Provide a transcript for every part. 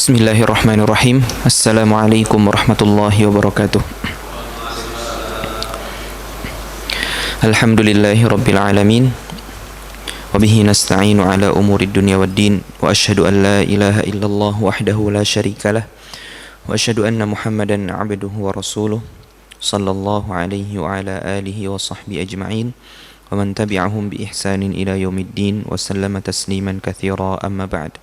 Bismillahirrahmanirrahim. Assalamualaikum warahmatullahi wabarakatuh. Alhamdulillahi rabbil alamin. Wabihi nasta'inu ala umuri dunya waddin. Wa ashhadu an la ilaha illallah wahdahu la syarika lah. Wa ashhadu anna muhammadan abduhu wa rasuluh. Sallallahu alaihi wa ala alihi wa sahbihi ajma'in. Wa man tabi'ahum bi ihsanin ila yaumiddin. Wa sallama tasliman katsira amma ba'd.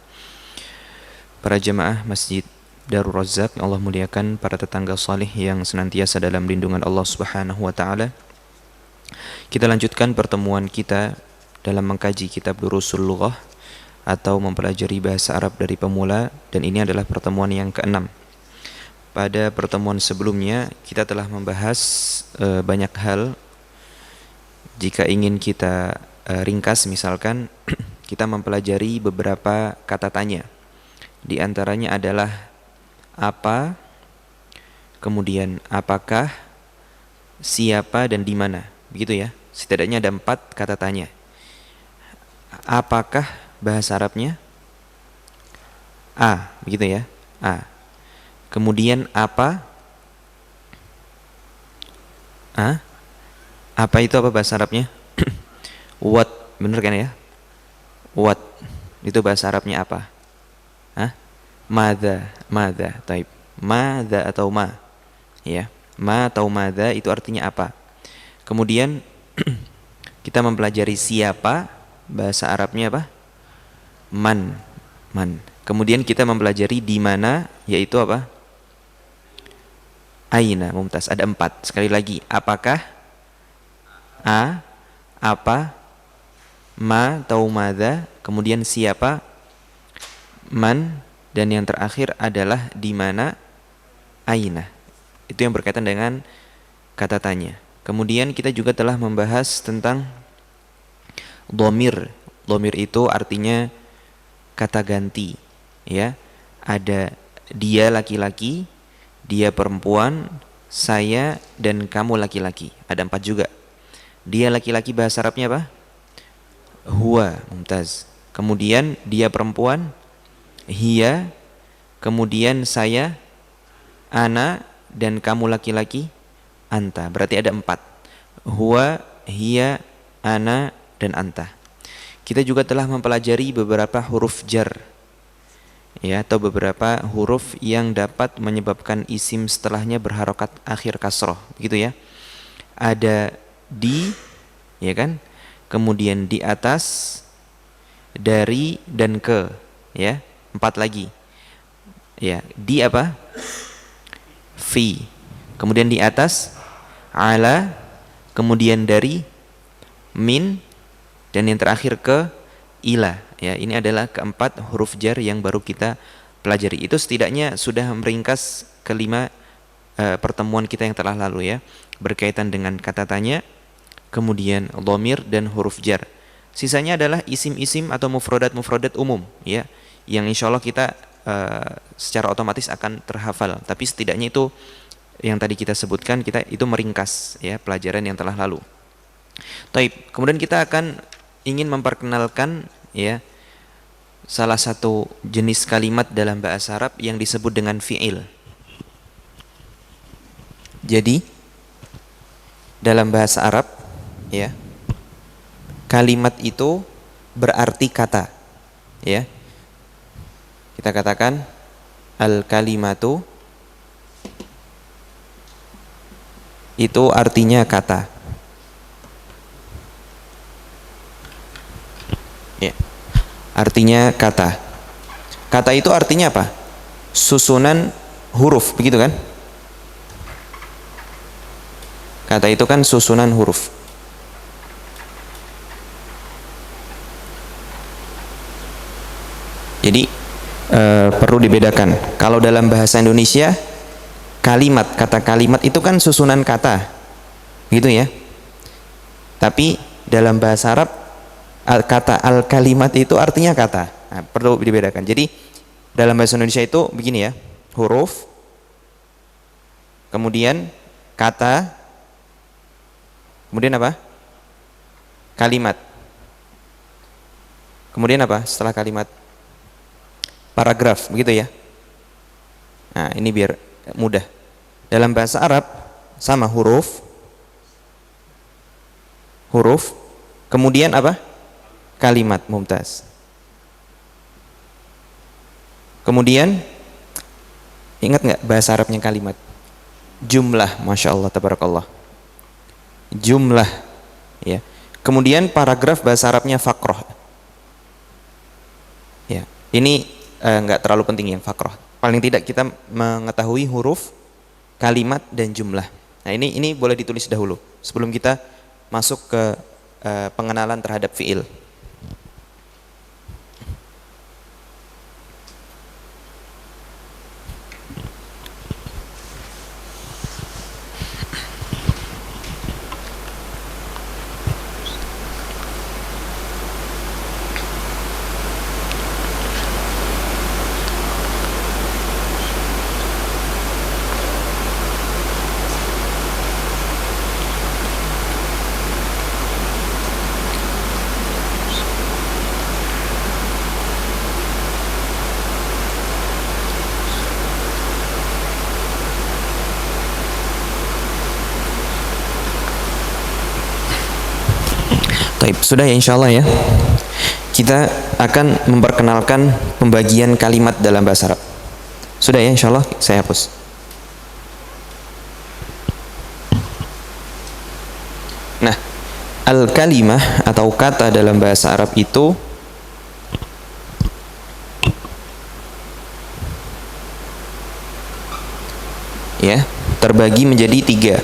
Para jemaah Masjid Darul Razak yang Allah muliakan, para tetangga salih yang senantiasa dalam lindungan Allah Subhanahu wa taala. Kita lanjutkan pertemuan kita dalam mengkaji kitab Durusul Lughah atau mempelajari bahasa Arab dari pemula, dan ini adalah pertemuan yang ke-6. Pada pertemuan sebelumnya kita telah membahas banyak hal. Jika ingin kita ringkas, misalkan kita mempelajari beberapa kata tanya. Di antaranya adalah apa, kemudian apakah, siapa, dan di mana. Begitu ya. Setidaknya ada 4 kata tanya. Apakah bahasa Arabnya? A, begitu ya. A. Kemudian apa? A. Apa itu apa bahasa Arabnya? What, bener kan ya? What itu bahasa Arabnya apa? Madza, taib. Madza atau ma, ya. Ma atau madza itu artinya apa. Kemudian kita mempelajari siapa, bahasa Arabnya apa? Man. Kemudian kita mempelajari di mana, yaitu apa? Aina, mumtaz. Ada 4. Sekali lagi, apakah, a, apa, ma atau madza, kemudian siapa, man, dan yang terakhir adalah di mana, aina. Itu yang berkaitan dengan kata tanya. Kemudian kita juga telah membahas tentang dhamir. Dhamir itu artinya kata ganti, ya. Ada dia laki-laki, dia perempuan, saya dan kamu laki-laki. Ada 4 juga. Dia laki-laki bahasa Arabnya apa? Huwa, mumtaz. Kemudian dia perempuan, hiya, kemudian saya, ana, dan kamu laki-laki, anta. Berarti ada 4. Huwa, hiya, ana, dan anta. Kita juga telah mempelajari beberapa huruf jar, ya, atau beberapa huruf yang dapat menyebabkan isim setelahnya berharokat akhir kasroh, begitu ya. Ada di, ya kan? Kemudian di atas, dari, dan ke, ya. 4 lagi, ya. Di apa? Fi. Kemudian di atas, ala. Kemudian dari, min. Dan yang terakhir ke, ila. Ya, ini adalah keempat huruf jar yang baru kita pelajari. Itu setidaknya sudah meringkas kelima pertemuan kita yang telah lalu, ya, berkaitan dengan kata tanya, kemudian dhamir dan huruf jar. Sisanya adalah isim-isim atau mufradat umum, ya, yang insya Allah kita secara otomatis akan terhafal. Tapi setidaknya itu yang tadi kita sebutkan, kita itu meringkas, ya, pelajaran yang telah lalu. Taib. Kemudian kita akan ingin memperkenalkan, ya, salah satu jenis kalimat dalam bahasa Arab yang disebut dengan fi'il. Jadi dalam bahasa Arab, ya, kalimat itu berarti kata, ya. Kita katakan al-kalimatu itu artinya kata. Ya. Artinya kata. Kata itu artinya apa? Susunan huruf, begitu kan? Kata itu kan susunan huruf. Jadi perlu dibedakan. Kalau dalam bahasa Indonesia, kata kalimat itu kan susunan kata, gitu ya. Tapi dalam bahasa Arab, kata al-kalimat itu artinya kata. Nah, perlu dibedakan. Jadi dalam bahasa Indonesia itu begini ya, huruf, kemudian kata, kemudian apa? Kalimat. Kemudian apa setelah kalimat? Paragraf, begitu ya. Nah, ini biar mudah. Dalam bahasa Arab sama huruf, kemudian apa? Kalimat, mumtaz. Kemudian ingat nggak bahasa Arabnya kalimat? Jumlah, masya Allah, tabarakallah. Jumlah, ya. Kemudian paragraf bahasa Arabnya faqrah. Ya, ini nggak terlalu penting yang faqrah. Paling tidak kita mengetahui huruf, kalimat dan jumlah. Nah, ini boleh ditulis dahulu sebelum kita masuk ke pengenalan terhadap fiil. Baik, sudah ya insyaallah ya. Kita akan memperkenalkan pembagian kalimat dalam bahasa Arab. Sudah ya insyaallah, saya hapus. Nah, al-kalimah atau kata dalam bahasa Arab itu ya terbagi menjadi tiga.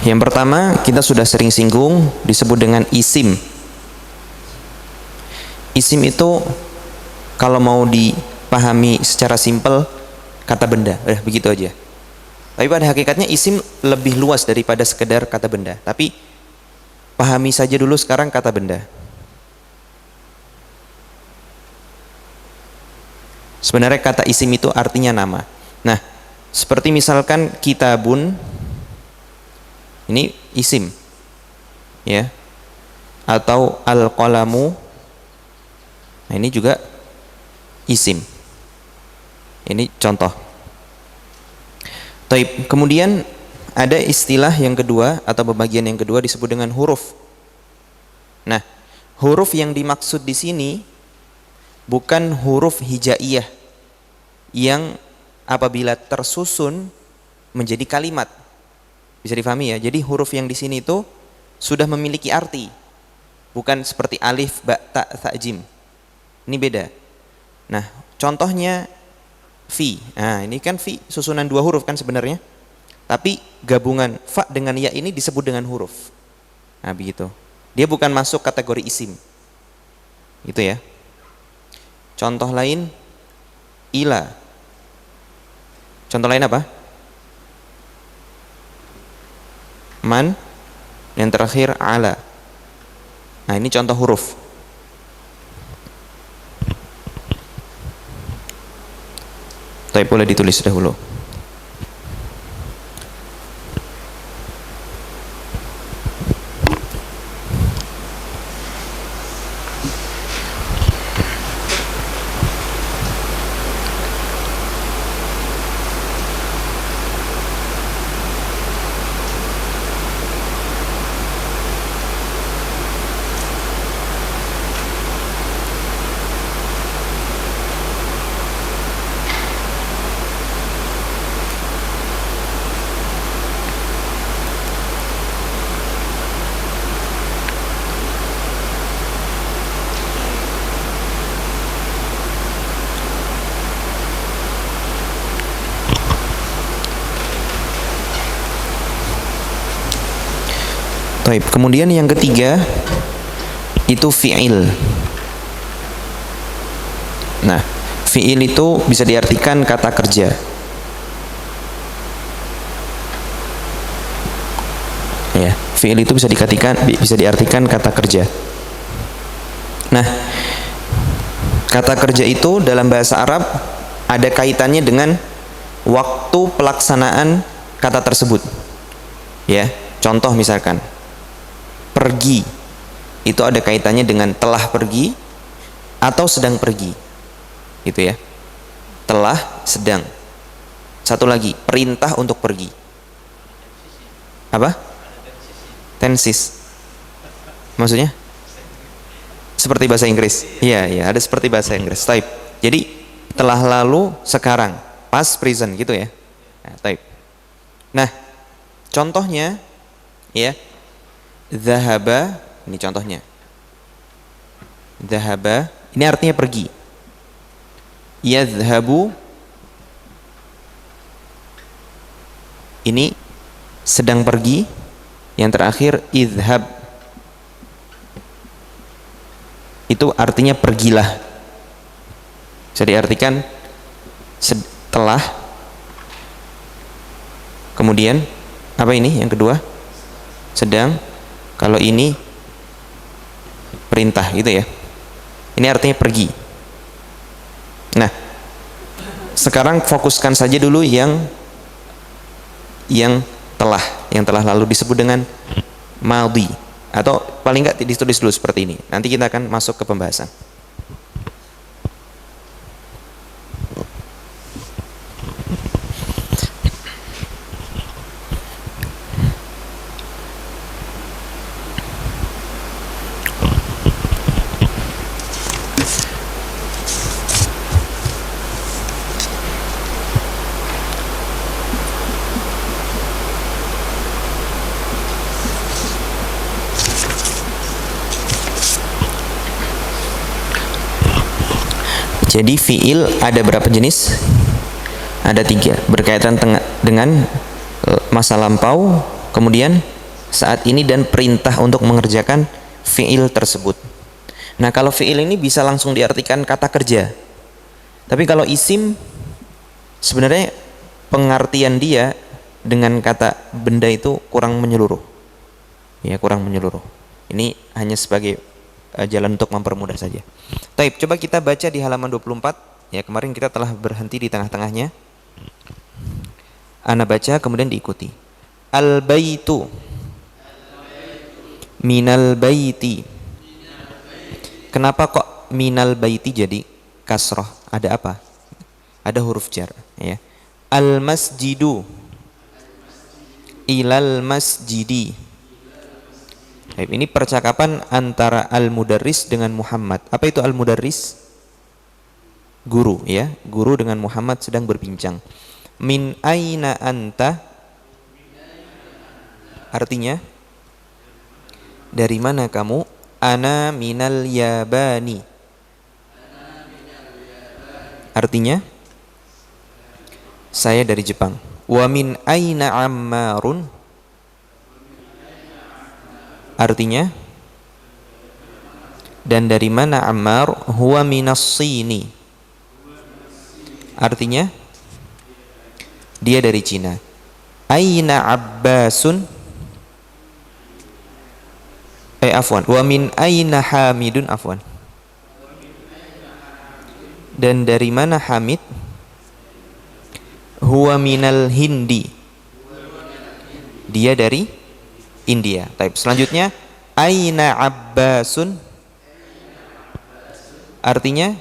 Yang pertama kita sudah sering singgung, disebut dengan isim. Isim itu kalau mau dipahami secara simpel, kata benda, begitu aja. Tapi pada hakikatnya isim lebih luas daripada sekedar kata benda. Tapi pahami saja dulu sekarang kata benda. Sebenarnya kata isim itu artinya nama. Nah, seperti misalkan kitabun, ini isim, ya, atau al-qalamu, nah ini juga isim. Ini contoh. Taib. Kemudian ada istilah yang kedua atau pembagian yang kedua disebut dengan huruf. Nah, huruf yang dimaksud di sini bukan huruf hijaiyah yang apabila tersusun menjadi kalimat. Bisa difahami ya. Jadi huruf yang di sini itu sudah memiliki arti. Bukan seperti alif, ba, ta, tha, jim. Ini beda. Nah, contohnya fi. Nah, ini kan fi susunan dua huruf kan sebenarnya. Tapi gabungan fa dengan ya ini disebut dengan huruf. Nah, begitu. Dia bukan masuk kategori isim. Gitu ya. Contoh lain ila. Contoh lain apa? Man. Yang terakhir ala. Nah, ini contoh huruf. Tapi boleh ditulis dahulu. Taib. Kemudian yang ketiga itu fi'il. Nah, fi'il itu bisa diartikan kata kerja. Ya, fi'il itu bisa diartikan kata kerja. Nah, kata kerja itu dalam bahasa Arab ada kaitannya dengan waktu pelaksanaan kata tersebut. Ya, contoh misalkan pergi, itu ada kaitannya dengan telah pergi atau sedang pergi. Gitu ya. Telah, sedang. Satu lagi, perintah untuk pergi. Apa? Tensis. Maksudnya? Seperti bahasa Inggris. Iya, iya, ada seperti bahasa Inggris. Type. Jadi telah lalu, sekarang, past present gitu ya. Nah, type. Nah, contohnya ya. Zahaba, ini contohnya. Zahaba, ini artinya pergi. Yadhhabu, ini sedang pergi. Yang terakhir idhab, itu artinya pergilah. Bisa diartikan setelah, kemudian apa ini yang kedua? Sedang. Kalau ini perintah gitu ya. Ini artinya pergi. Nah, sekarang fokuskan saja dulu yang telah lalu disebut dengan madhi, atau paling enggak ditulis dulu seperti ini. Nanti kita akan masuk ke pembahasan. Jadi fiil ada berapa jenis? Ada 3, berkaitan dengan masa lampau, kemudian saat ini, dan perintah untuk mengerjakan fiil tersebut. Nah, kalau fiil ini bisa langsung diartikan kata kerja. Tapi kalau isim, sebenarnya pengertian dia dengan kata benda itu kurang menyeluruh. Ya, kurang menyeluruh. Ini hanya sebagai jalan untuk mempermudah saja. Taib, coba kita baca di halaman 24. Ya, kemarin kita telah berhenti di tengah-tengahnya. Ana baca kemudian diikuti. Al-baitu minal baiti. Kenapa kok minal baiti jadi kasroh? Ada apa? Ada huruf jar ya. Al-masjidu ilal masjidi. Ini percakapan antara al-mudarris dengan Muhammad. Apa itu al-mudarris? Guru ya, guru dengan Muhammad sedang berbincang. Min aina anta, artinya dari mana kamu? Ana minal yabani, artinya saya dari Jepang. Wa min aina ammarun, artinya dan dari mana Ammar? Huwa minas Sini, artinya dia dari Cina. Aina Abbasun, afwan, wa min aina Hamidun, afwan, dan dari mana Hamid? Huwa minal Hindi, dia dari India. Taib. Selanjutnya aina Abbasun, artinya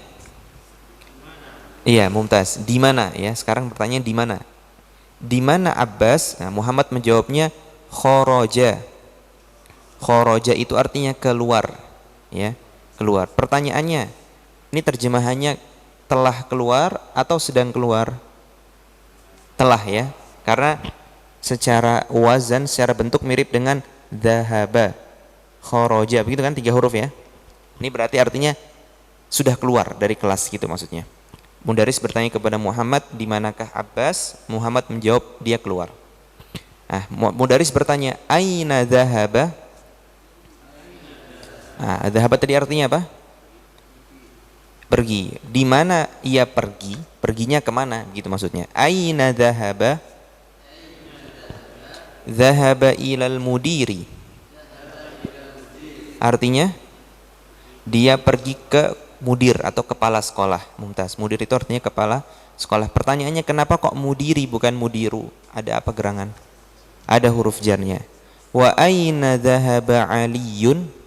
iya, Mumtaz. Di mana ya? Sekarang pertanyaan di mana? Di mana Abbas? Nah, Muhammad menjawabnya kharaja. Kharaja itu artinya keluar, ya, keluar. Pertanyaannya, ini terjemahannya telah keluar atau sedang keluar? Telah ya, karena secara wazan, secara bentuk mirip dengan dhahaba, kharaja, begitu kan, 3 huruf ya. Ini berarti artinya sudah keluar dari kelas gitu maksudnya. Mudaris bertanya kepada Muhammad, di manakah Abbas? Muhammad menjawab, dia keluar. Nah, Mudaris bertanya, aina dhahaba? Nah, dhahaba tadi artinya apa? Pergi. Di mana ia pergi? Perginya kemana? Gitu maksudnya. Aina dhahaba? Dhahaba ilal mudiri. Artinya dia pergi ke mudir atau kepala sekolah. Mumtaz. Mudir itu artinya kepala sekolah. Pertanyaannya, kenapa kok mudiri bukan mudiru? Ada apa gerangan? Ada huruf jarnya. Wa aina dhahaba Aliyun?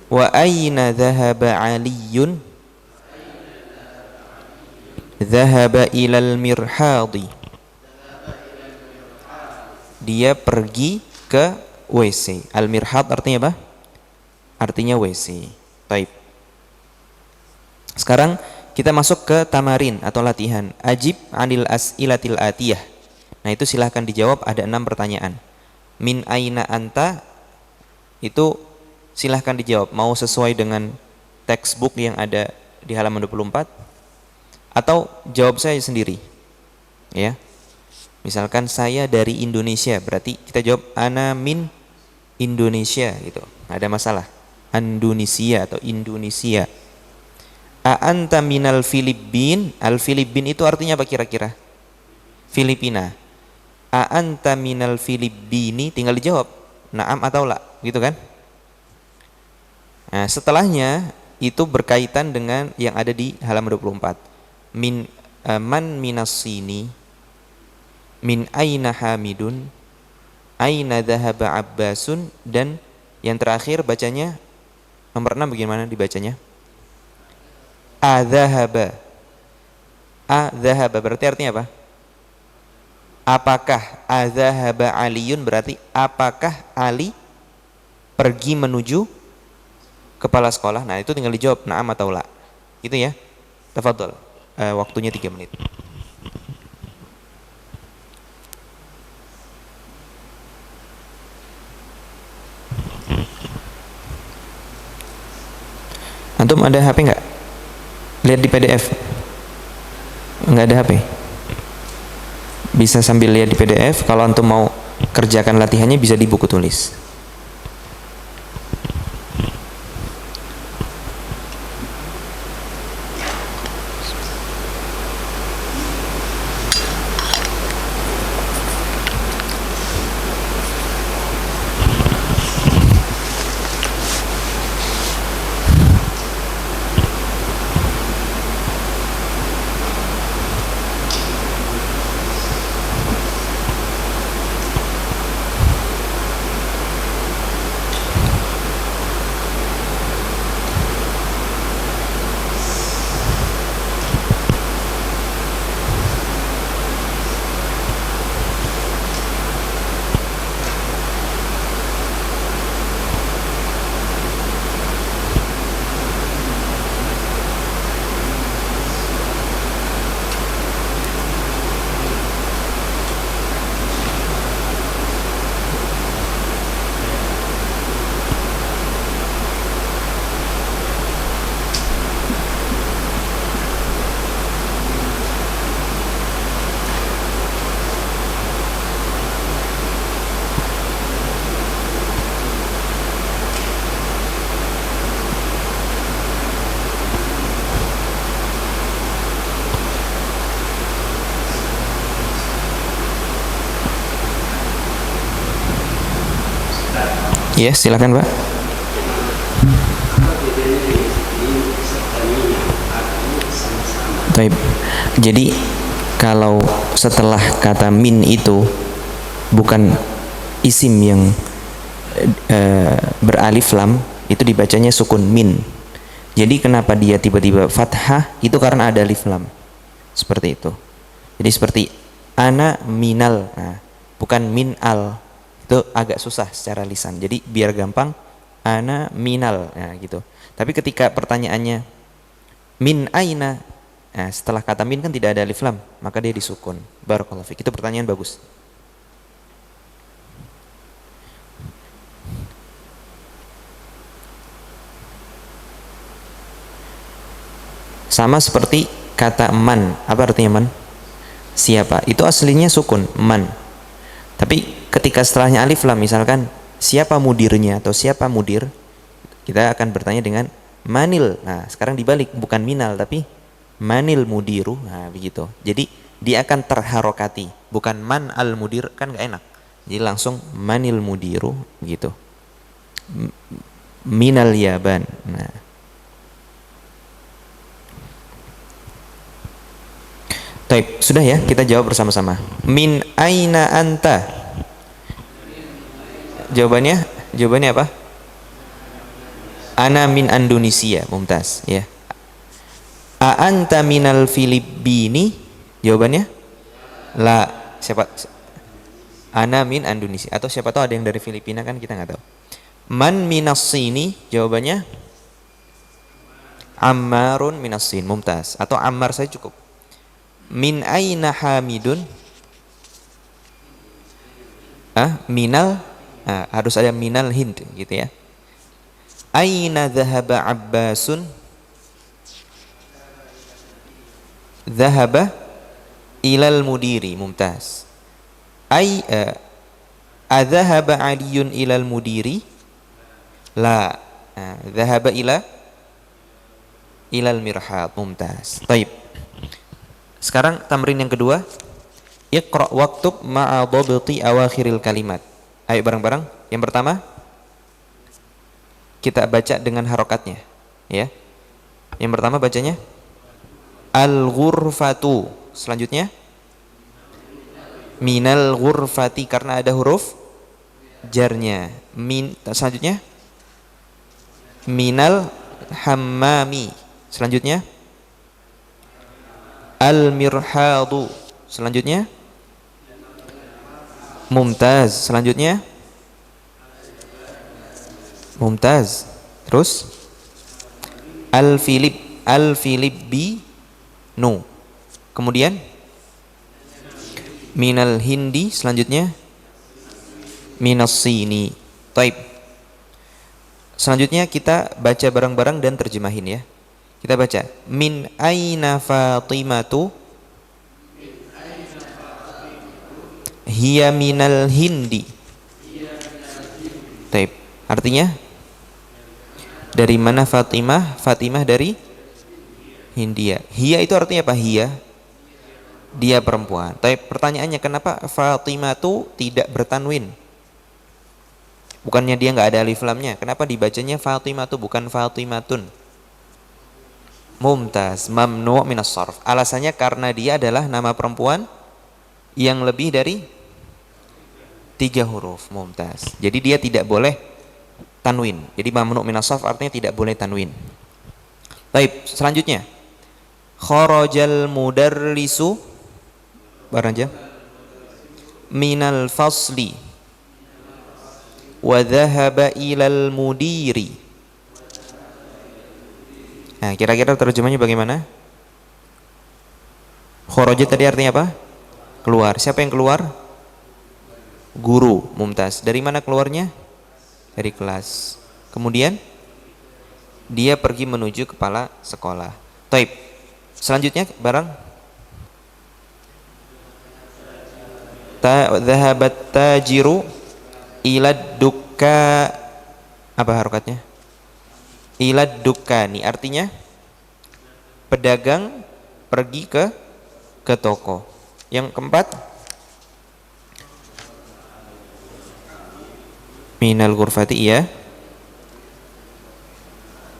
Wa aina dhahaba Aliyun? Dhahaba ilal mirhadi. Dia pergi ke WC. Al-mirhad artinya apa? Artinya WC. Baik. Sekarang kita masuk ke tamarin atau latihan. Ajib anil as'ilatil atiyah. Nah, itu silahkan dijawab, ada 6 pertanyaan. Min aina anta, itu silahkan dijawab. Mau sesuai dengan textbook yang ada di halaman 24 atau jawab saya sendiri. Ya. Misalkan saya dari Indonesia, berarti kita jawab ana min Indonesia gitu. Nggak ada masalah. Indonesia atau Indonesia. A anta minal Filipin? Al Filipin itu artinya apa kira-kira? Filipina. A anta minal Filipini? Tinggal dijawab na'am atau la, gitu kan? Nah, setelahnya itu berkaitan dengan yang ada di halaman 24. Man minas sini? Min aina Hamidun? Aina dhahaba Abbasun? Dan yang terakhir bacanya nomor 6 bagaimana dibacanya? Adhahaba. Adhahaba berarti artinya apa? Apakah? Adhahaba Aliyun berarti apakah Ali pergi menuju kepala sekolah? Nah, itu tinggal dijawab na'am atau la. Itu ya. Tafadhol. Waktunya 3 menit. Antum ada HP nggak? Lihat di PDF. Nggak ada HP. Bisa sambil lihat di PDF. Kalau antum mau kerjakan latihannya bisa di buku tulis. Ya, silakan Pak. Baik. Jadi kalau setelah kata min itu bukan isim yang beralif lam, itu dibacanya sukun min. Jadi kenapa dia tiba-tiba fathah? Itu karena ada alif lam. Seperti itu. Jadi seperti ana minal. Nah, bukan min al. Itu agak susah secara lisan. Jadi biar gampang ana minal, nah gitu. Tapi ketika pertanyaannya min aina, nah, setelah kata min kan tidak ada alif lam, maka dia disukun. Barakallahu fiik. Itu pertanyaan bagus. Sama seperti kata man. Apa artinya man? Siapa? Itu aslinya sukun, man. Tapi ketika setelahnya alif lam, misalkan siapa mudirnya atau siapa mudir, kita akan bertanya dengan manil. Nah, sekarang dibalik, bukan minal tapi manil mudiru. Nah, begitu. Jadi dia akan terharokati, bukan man al mudir, kan gak enak. Jadi langsung manil mudiru gitu. Minal yaban. Nah. Taib, sudah ya, kita jawab bersama-sama. Min aina anta? Jawabannya apa? Ana min Indonesia, mumtaz ya. A anta minal Filipini? Jawabannya la. Siapa? Ana min Indonesia, atau siapa tahu ada yang dari Filipina, kan kita nggak tahu. Man minas sini? Jawabannya Ammarun minas sin, mumtaz, atau Ammar saya cukup. Min aina Hamidun? Minal, harus ada minal Hind gitu ya. Aina dhahaba Abbasun? Dhahaba ilal mudiri, mumtaz. Adhahaba Aliyun ilal mudiri? La. Dhahaba ilal mirhad, mumtaz. Taib. Sekarang tamrin yang kedua. Iqra waktub ma'a dhabti awakhiril kalimat. Ayo bareng-bareng. Yang pertama kita baca dengan harokatnya ya. Yang pertama bacanya al-ghurfatu. Selanjutnya minal ghurfati karena ada huruf jarnya. Selanjutnya minal hammami. Selanjutnya al-mirhadu. Selanjutnya mumtaz. Selanjutnya mumtaz. Terus al-filibbi nu. Kemudian minal hindi. Selanjutnya minas sini. Taib. Selanjutnya kita baca bareng-bareng dan terjemahin ya. Kita baca min aina Fatimatu? Hiya minal hindi. Taib. Artinya dari mana Fatimah? Fatimah dari Hindia. Hiya itu artinya apa? Hiya, dia perempuan. Taib. Pertanyaannya, kenapa Fatimah itu tidak bertanwin? Bukannya dia nggak ada alif lamnya? Kenapa dibacanya Fatimah itu bukan Fatimatun? Mumtaz, mamnu' minas sarf. Alasannya karena dia adalah nama perempuan yang lebih dari 3 huruf, mumtaz. Jadi dia tidak boleh tanwin. Jadi mamnu' minas sarf artinya tidak boleh tanwin. Baik, selanjutnya kharajal mudarrisu barang aja minal fasli wa dhahaba ilal mudiri. Nah, kira-kira terjemahnya bagaimana? Kharaja tadi artinya apa? Keluar. Siapa yang keluar? Guru, mumtaz. Dari mana keluarnya? Dari kelas. Kemudian dia pergi menuju kepala sekolah. Taib. Selanjutnya barang dhahabat tajiru ilad dukka. Apa harokatnya? Ilad dukkani. Artinya pedagang pergi ke toko. Yang keempat minal ghurfati, iya.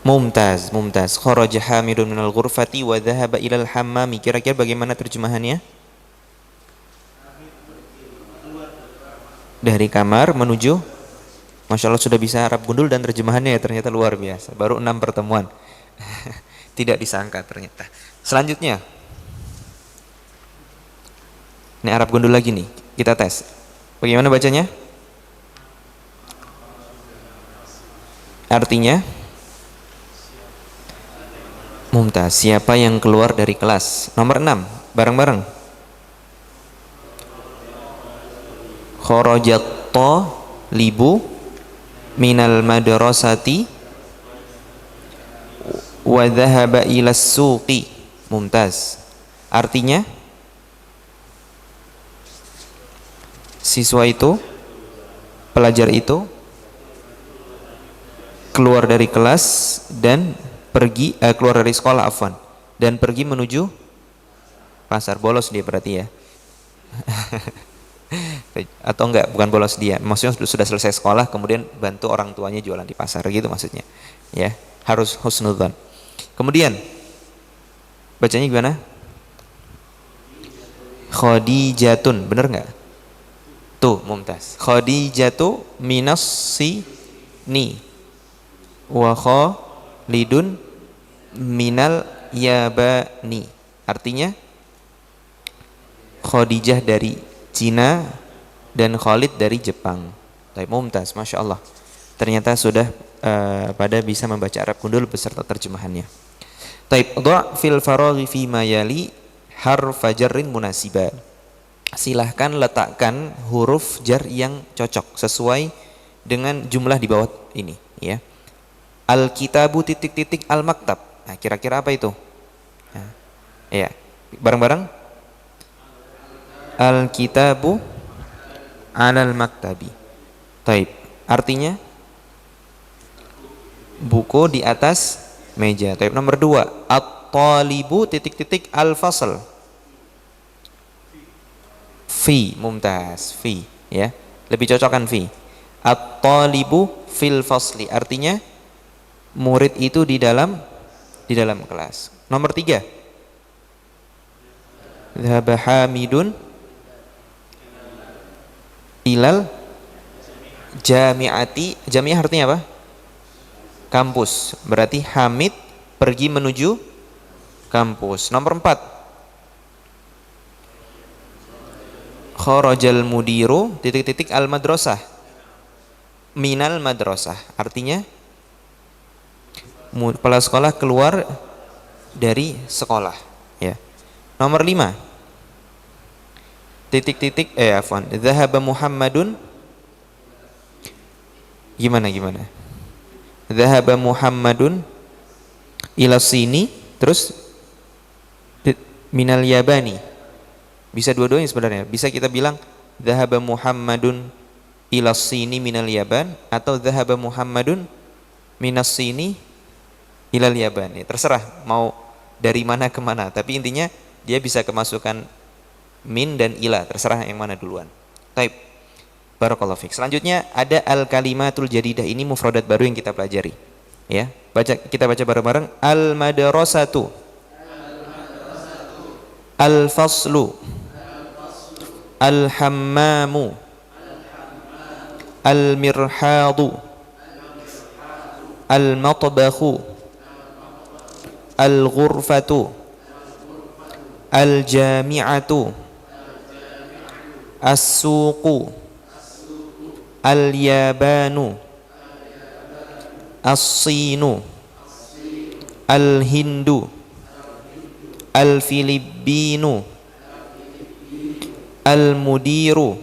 Mumtaz, mumtaz. Kharaja Hamidun minal ghurfati wa dhahaba ilal hammami. Kira-kira bagaimana terjemahannya? Dari kamar menuju. Masya Allah sudah bisa Arab gundul dan terjemahannya ya, ternyata luar biasa. Baru 6 pertemuan. Tidak disangka ternyata. Selanjutnya ini Arab gundul lagi nih. Kita tes. Bagaimana bacanya? Artinya mumtaz, siapa yang keluar dari kelas? Nomor 6, bareng-bareng. Kharajat libu minal madrasati wa dhahaba ilas suqi. Mumtaz. Artinya siswa itu, pelajar itu keluar dari kelas dan pergi keluar dari sekolah, afwan, dan pergi menuju pasar. Bolos dia berarti ya. Atau enggak, bukan bolos dia, maksudnya sudah selesai sekolah kemudian bantu orang tuanya jualan di pasar gitu maksudnya ya. Harus husnudzan. Kemudian bacanya gimana? Khadijatun, bener nggak? Tuh, mumtaz. Khadijatu minas sini. wa Khalidun minal yabani. Artinya Khadijah dari Cina dan Khalid dari Jepang. Baik, mumtaz, masya Allah. Ternyata sudah pada bisa membaca Arab gundul beserta terjemahannya. Taib, dha' fil faraghi fi ma yali harfa jarrin munasiba. Silahkan letakkan huruf jar yang cocok sesuai dengan jumlah di bawah ini, ya. Al-kitabu titik-titik al-maktab. Nah, kira-kira apa itu? Nah, ya, bareng-bareng. Al-kitabu alal maktabi. Taib. Artinya buku di atas meja. Taib. Nomor 2, at-talibu titik-titik al-fasl. Fi, mumtaz, fi, ya. Lebih cocok kan fi. At-talibu fil fasli. Artinya murid itu di dalam kelas. Nomor 3, dhahaba hamidun ilal jami'ati. Jami'ah artinya apa? Kampus. Berarti Hamid pergi menuju kampus. Nomor 4, kharajal mudiru titik-titik al madrasah minal madrasah. Artinya kepala sekolah keluar dari sekolah, ya. Nomor 5, titik-titik dhahaba Muhammadun. Gimana? Dhahaba Muhammadun ila sini, terus minal yabani. Bisa dua-duanya sebenarnya. Bisa kita bilang dhahaba Muhammadun ila sini minal yaban, atau dhahaba Muhammadun minas sini ilal yaban. Terserah mau dari mana ke mana, tapi intinya dia bisa kemasukan min dan ila, terserah yang mana duluan. Taib. Barakallahu fiik. Selanjutnya ada al-kalimatul jadidah. Ini mufradat baru yang kita pelajari. Ya, kita baca bareng-bareng. Al-madrasatu, al-faslu, al-hammamu, al-mirhadu, al-matbakhu, al-ghurfatu, al-jami'atu, as-suqu, al-yabanu, as-sinu, al-hindu, al-filipinu, al-mudiru,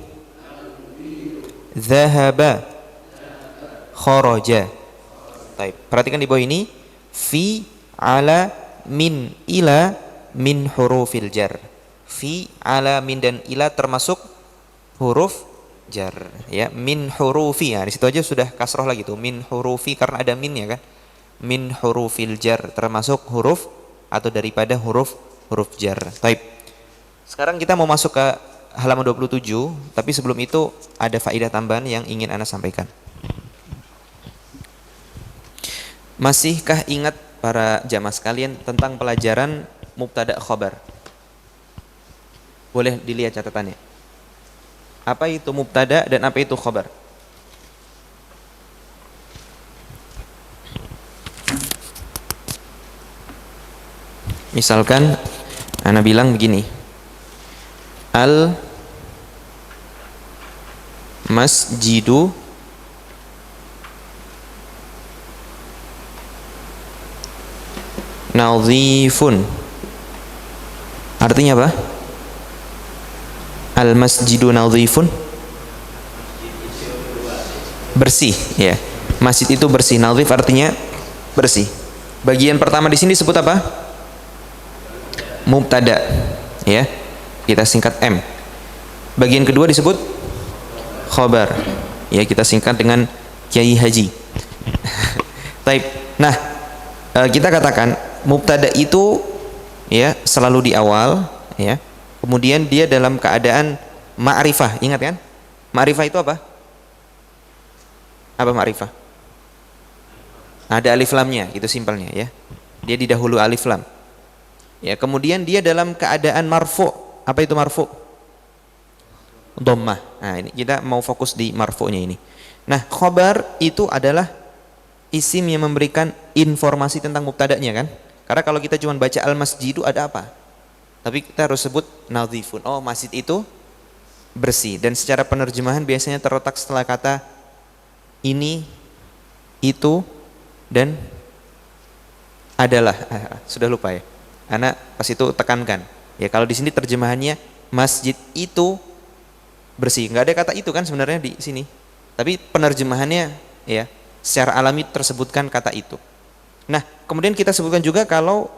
dhahaba, kharaja. Baik, perhatikan di bawah ini, fi, ala, min, ila, min hurufil jar. Fi, ala, min dan ila termasuk huruf jar, ya. Min hurufi, ya, di situ aja sudah kasroh lagi tuh, min hurufi, karena ada min, ya kan. Min hurufil jar termasuk huruf atau daripada huruf jar. Baik. Sekarang kita mau masuk ke halaman 27, tapi sebelum itu ada faedah tambahan yang ingin Anda sampaikan. Masihkah ingat para jamaah sekalian tentang pelajaran mubtada khobar? Boleh dilihat catatannya. Apa itu mubtada dan apa itu khobar? Misalkan Ana bilang begini, al masjidu nadhifun. Artinya apa? Al masjidu nadhifun, bersih, ya. Masjid itu bersih. Nadhif artinya bersih. Bagian pertama di sini disebut apa? Mubtada, ya. Kita singkat M. Bagian kedua disebut khobar, ya, kita singkat dengan Kiai Haji. Taib. Nah, kita katakan mubtada itu, ya, selalu di awal, ya. Kemudian dia dalam keadaan ma'rifah. Ingat kan? Ma'rifah itu apa? Apa ma'rifah? Ada alif lamnya, itu simpelnya, ya. Dia didahulu alif lam. Ya, kemudian dia dalam keadaan marfu'. Apa itu marfu'? Dhammah. Nah, ini kita mau fokus di marfu'nya ini. Nah, khobar itu adalah isim yang memberikan informasi tentang mubtada'nya kan? Karena kalau kita cuma baca al-masjidu ada apa? Tapi kita harus sebut nadhifun. Oh, masjid itu bersih. Dan secara penerjemahan biasanya terletak setelah kata ini, itu, dan adalah. Sudah lupa ya. Anak pas itu tekankan. Ya kalau di sini terjemahannya masjid itu bersih. Nggak ada kata itu kan sebenarnya di sini. Tapi penerjemahannya ya secara alami tersebutkan kata itu. Nah, kemudian kita sebutkan juga kalau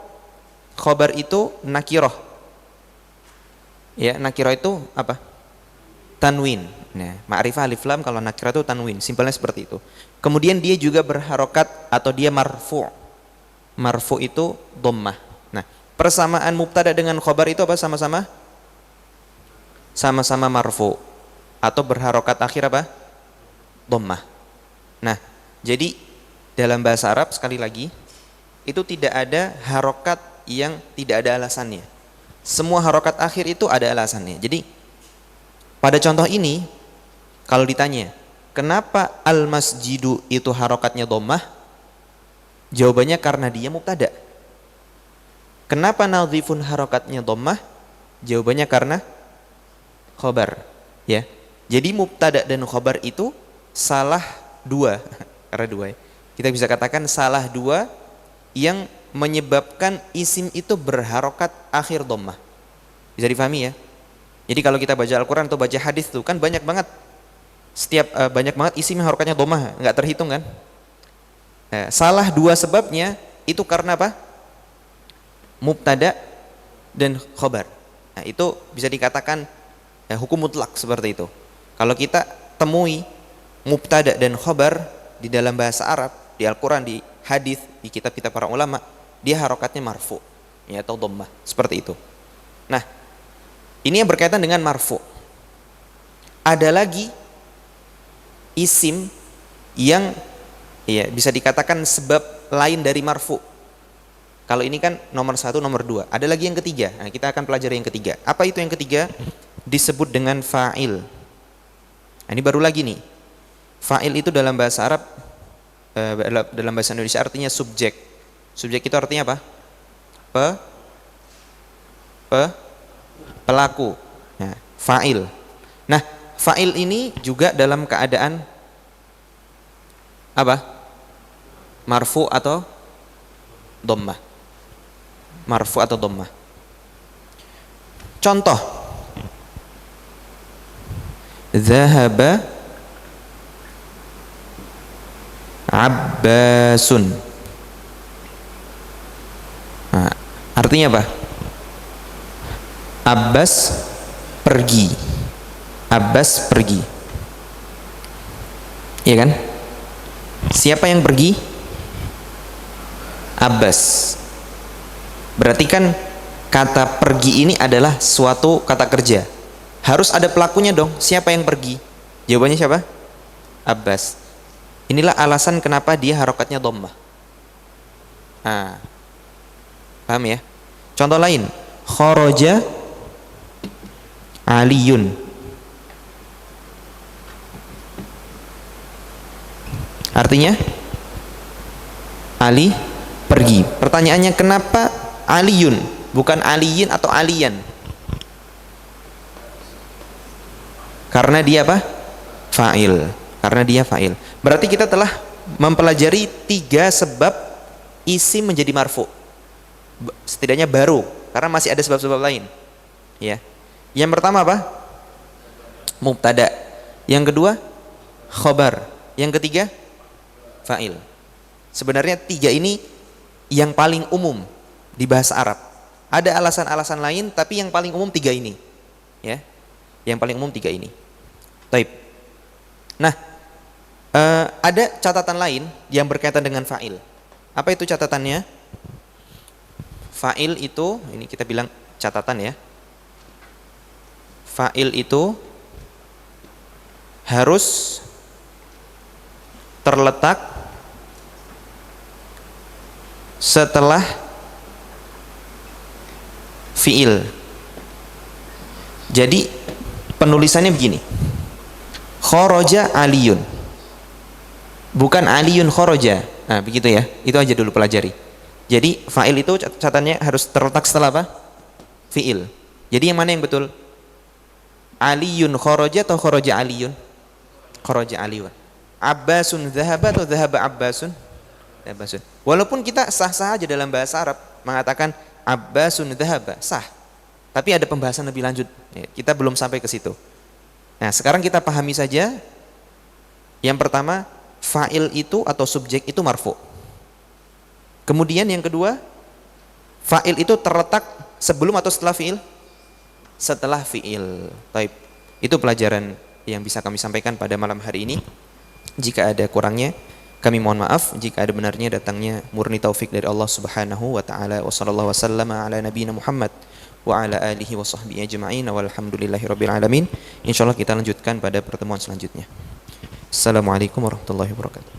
khobar itu nakiroh. Ya, nakiroh itu apa? Tanwin. Nah, ma'rifah alif lam, kalau nakiroh itu tanwin. Simpelnya seperti itu. Kemudian dia juga berharokat atau dia marfu'. Marfu' itu dhammah. Nah, persamaan mubtada dengan khobar itu apa? Sama-sama? Sama-sama marfu'. Atau berharokat akhir apa? Dhammah. Nah, jadi dalam bahasa Arab sekali lagi itu tidak ada harokat yang tidak ada alasannya. Semua harokat akhir itu ada alasannya. Jadi pada contoh ini kalau ditanya kenapa al-masjidu itu harokatnya dhammah, jawabannya karena dia mubtada. Kenapa nadhifun harokatnya dhammah? Jawabannya karena khobar. Ya, jadi mubtada dan khobar itu salah dua. Karena dua ya. Kita bisa katakan salah dua yang menyebabkan isim itu berharokat akhir dhammah. Bisa difahami ya? Jadi kalau kita baca Al-Quran atau baca hadis tuh kan banyak banget banyak banget isim yang harokatnya dhammah, nggak terhitung kan? Nah, salah dua sebabnya itu karena apa? Mubtada dan khobar. Nah, itu bisa dikatakan hukum mutlak seperti itu. Kalau kita temui mubtada dan khobar di dalam bahasa Arab, di Al-Quran, di hadis, di kitab-kitab para ulama, dia harokatnya marfu ya, atau dhammah, seperti itu. Nah, ini yang berkaitan dengan marfu. Ada lagi isim yang ya bisa dikatakan sebab lain dari marfu. Kalau ini kan nomor satu, nomor dua. Ada lagi yang ketiga. Nah, kita akan pelajari yang ketiga. Apa itu yang ketiga? Disebut dengan fa'il. Nah, ini baru lagi nih. Fa'il itu dalam bahasa Arab, dalam bahasa Indonesia artinya subjek. Subjek itu artinya apa? Pelaku. Nah, fa'il. Nah, fa'il ini juga dalam keadaan apa? Marfu atau dhammah. Marfu atau dhammah. Contoh. Zahaba Abbasun. Nah, artinya apa? Abbas pergi. Abbas pergi. Iya kan? Siapa yang pergi? Abbas. Berarti kan kata pergi ini adalah suatu kata kerja. Harus ada pelakunya dong. Siapa yang pergi? Jawabannya siapa? Abbas. Inilah alasan kenapa dia harokatnya dhammah. Nah, paham ya? Contoh lain, kharaja Aliyun. Artinya Ali pergi. Pertanyaannya kenapa Aliyun, bukan Aliyin atau Aliyan? Karena dia apa? Fa'il. Karena dia fa'il. Berarti kita telah mempelajari 3 sebab isim menjadi marfu. Setidaknya baru, karena masih ada sebab-sebab lain. Ya. Yang pertama apa? Mubtada. Yang kedua khobar. Yang ketiga fa'il. Sebenarnya 3 ini yang paling umum di bahasa Arab. Ada alasan-alasan lain, tapi yang paling umum 3 ini. Ya. Yang paling umum 3 ini. Taib. Nah, ada catatan lain yang berkaitan dengan fa'il. Apa itu catatannya? Fa'il itu, ini kita bilang catatan ya. Fa'il itu harus terletak setelah fi'il. Jadi penulisannya begini. Kharaja Aliyun. Bukan Aliyun kharaja. Nah, begitu ya. Itu aja dulu pelajari. Jadi fa'il itu catatannya harus terletak setelah apa? Fi'il. Jadi yang mana yang betul? Aliyun kharaja atau kharaja Aliyun? Kharaja Aliyun. Abbasun dhahaba atau dhahaba Abbasun? Abbasun. Walaupun kita sah-sah aja dalam bahasa Arab mengatakan Abbasun dhahaba, sah. Tapi ada pembahasan lebih lanjut. Ya, kita belum sampai ke situ. Nah, sekarang kita pahami saja. Yang pertama, fa'il itu atau subjek itu marfu. Kemudian yang kedua, fa'il itu terletak sebelum atau setelah fi'il? Setelah fi'il. Taib. Itu pelajaran yang bisa kami sampaikan pada malam hari ini. Jika ada kurangnya, kami mohon maaf. Jika ada benarnya, datangnya murni taufik dari Allah Subhanahu wa taala. Wa sallallahu wasallam ala nabiyina Muhammad wa ala alihi wa sahbihi ajma'in walhamdulillahirabbil alamin. Insyaallah kita lanjutkan pada pertemuan selanjutnya. Assalamualaikum warahmatullahi wabarakatuh.